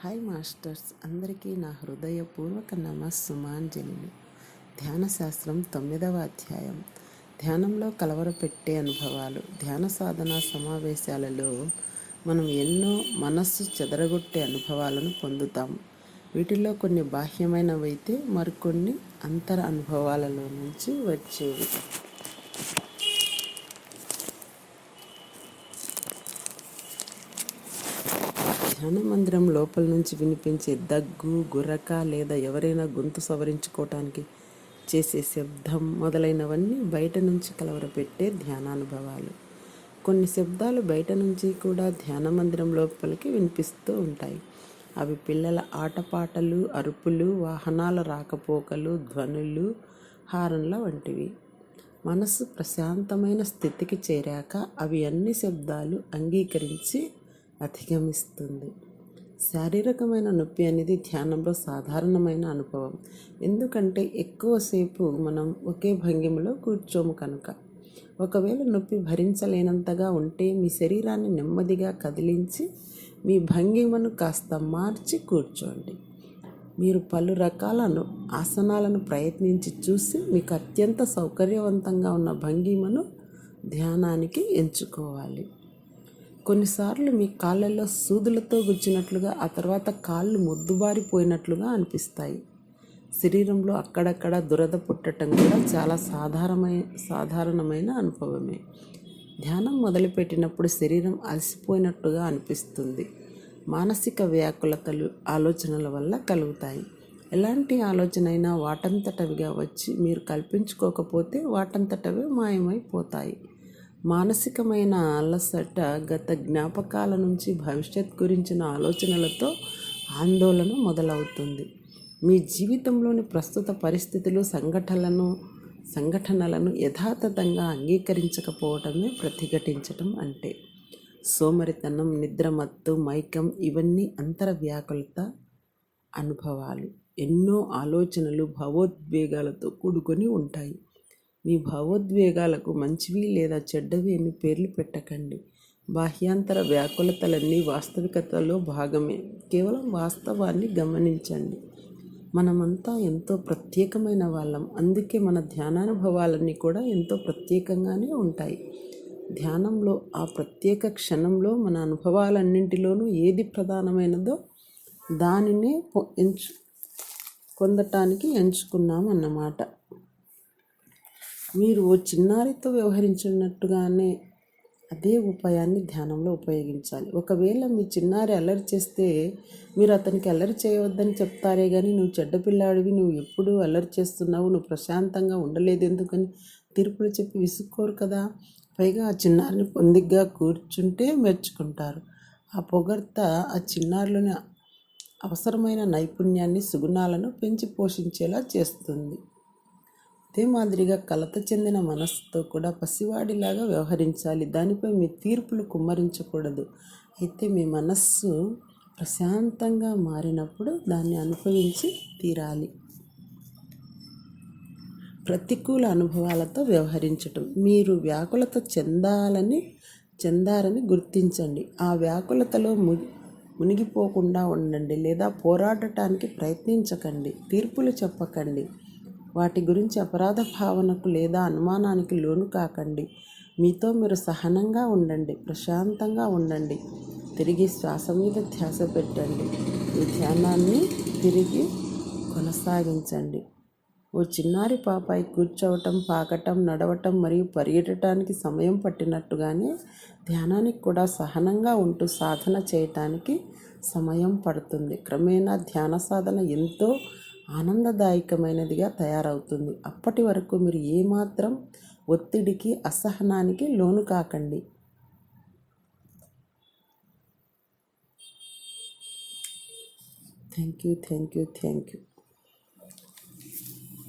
Hi masters, అందరికీ నా హృదయపూర్వక నమస్సుమాంజలి. ధ్యాన శాస్త్రం 9వ అధ్యాయం. ధ్యానంలో కలవరపెట్టే అనుభవాలు. ధ్యాన సాధన సమావేశాలలో మనం ఎన్నో మనస్సు చెదరగొట్టే అనుభవాలను పొందుతాం. వీటిలో కొన్ని బాహ్యమైనవైతే మరికొన్ని అంతర అనుభవాలలో నుంచి వచ్చేవి. ధ్యాన మందిరం లోపల నుంచి వినిపించే దగ్గు, గుర్రక లేదా ఎవరైనా గొంతు సవరించుకోవటానికి చేసే శబ్దం మొదలైనవన్నీ బయట నుంచి కలవరపెట్టే ధ్యానానుభవాలు. కొన్ని శబ్దాలు బయట నుంచి కూడా ధ్యాన మందిరం లోపలికి వినిపిస్తూ ఉంటాయి. అవి పిల్లల ఆటపాటలు, అరుపులు, వాహనాల రాకపోకలు, ధ్వనులు, హారన్ల వంటివి. మనసు ప్రశాంతమైన స్థితికి చేరాక అవి అన్ని శబ్దాలు అంగీకరించి అధిగమిస్తుంది. శారీరకమైన నొప్పి అనేది ధ్యానంలో సాధారణమైన అనుభవం. ఎందుకంటే ఎక్కువసేపు మనం ఒకే భంగిమలో కూర్చోము కనుక. ఒకవేళ నొప్పి భరించలేనంతగా ఉంటే మీ శరీరాన్ని నెమ్మదిగా కదిలించి మీ భంగిమను కాస్త మార్చి కూర్చోండి. మీరు పలు రకాల ఆసనాలను ప్రయత్నించి చూసి మీకు అత్యంత సౌకర్యవంతంగా ఉన్న భంగిమను ధ్యానానికి ఎంచుకోవాలి. కొన్నిసార్లు మీ కాళ్ళల్లో సూదులతో గుచ్చినట్లుగా, ఆ తర్వాత కాళ్ళు మొద్దుబారిపోయినట్లుగా అనిపిస్తాయి. శరీరంలో అక్కడక్కడ దురద పుట్టడం కూడా చాలా సాధారణమైన అనుభవమే. ధ్యానం మొదలుపెట్టినప్పుడు శరీరం అలసిపోయినట్టుగా అనిపిస్తుంది. మానసిక వ్యాకులతలు ఆలోచనల వల్ల కలుగుతాయి. ఎలాంటి ఆలోచన అయినా వాటంతటవిగా వచ్చి మీరు కల్పించుకోకపోతే వాటంతటవే మాయమైపోతాయి. మానసికమైన అలసట గత జ్ఞాపకాల నుంచి భవిష్యత్ గురించిన ఆలోచనలతో ఆందోళన మొదలవుతుంది. మీ జీవితంలోని ప్రస్తుత పరిస్థితులు, సంఘటనలను యథాతథంగా అంగీకరించకపోవటమే ప్రతిఘటించటం అంటే. సోమరితనం, నిద్రమత్తు, మైకం ఇవన్నీ అంతర్వ్యాకులత అనుభవాలు. ఎన్నో ఆలోచనలు, భావోద్వేగాలతో కూడుకొని ఉంటాయి. మీ భావోద్వేగాలకు మంచివి లేదా చెడ్డవి అని పేర్లు పెట్టకండి. బాహ్యాంతర వ్యాకులతలన్నీ వాస్తవికతలో భాగమే. కేవలం వాస్తవాన్ని గమనించండి. మనమంతా ఎంతో ప్రత్యేకమైన వాళ్ళం. అందుకే మన ధ్యానానుభవాలన్నీ కూడా ఎంతో ప్రత్యేకంగానే ఉంటాయి. ధ్యానంలో ఆ ప్రత్యేక క్షణంలో మన అనుభవాలన్నింటిలోనూ ఏది ప్రధానమైనదో దానినే పొందటానికి ఎంచుకున్నామన్నమాట. మీరు ఓ చిన్నారితో వ్యవహరించినట్టుగానే అదే ఉపాయాన్ని ధ్యానంలో ఉపయోగించాలి. ఒకవేళ మీ చిన్నారి అల్లరి చేస్తే మీరు అతనికి అల్లరి చేయవద్దని చెప్తారే కానీ, నువ్వు చెడ్డపిల్లాడివి, నువ్వు ఎప్పుడూ అల్లరి చేస్తున్నావు, నువ్వు ప్రశాంతంగా ఉండలేదు ఎందుకని తీర్పులు చెప్పి విసుక్కోరు కదా. పైగా ఆ చిన్నారిని పొందిగ్గా కూర్చుంటే మెచ్చుకుంటారు. ఆ పొగడ్త ఆ చిన్నారిలోని అవసరమైన నైపుణ్యాన్ని, సుగుణాలను పెంచి పోషించేలా చేస్తుంది. అదే మాదిరిగా కలత చెందిన మనస్సుతో కూడా పసివాడిలాగా వ్యవహరించాలి. దానిపై మీ తీర్పులు కుమ్మరించకూడదు. అయితే మీ మనస్సు ప్రశాంతంగా మారినప్పుడు దాన్ని అనుభవించి తీరాలి. ప్రతికూల అనుభవాలతో వ్యవహరించటం. మీరు వ్యాకులత చెందారని గుర్తించండి. ఆ వ్యాకులతలో మునిగిపోకుండా ఉండండి లేదా పోరాడటానికి ప్రయత్నించకండి. తీర్పులు చెప్పకండి. వాటి గురించి అపరాధ భావనకు లేదా అనుమానానికి లోను కాకండి. మీతో మీరు సహనంగా ఉండండి, ప్రశాంతంగా ఉండండి. తిరిగి శ్వాస మీద ధ్యాస పెట్టండి. ఈ ధ్యానాన్ని తిరిగి కొనసాగించండి. ఓ చిన్నారి పాపాయి కూర్చోవటం, పాకటం, నడవటం మరియు పరిగెట్టడానికి సమయం పట్టినట్టుగానే ధ్యానానికి కూడా సహనంగా ఉంటూ సాధన చేయటానికి సమయం పడుతుంది. క్రమేణా ధ్యాన సాధన ఎంతో ఆనందదాయకమైనదిగా తయారవుతుంది. అప్పటి వరకు మీరు ఏమాత్రం ఒత్తిడికి, అసహనానికి లోను కాకండి. Thank you.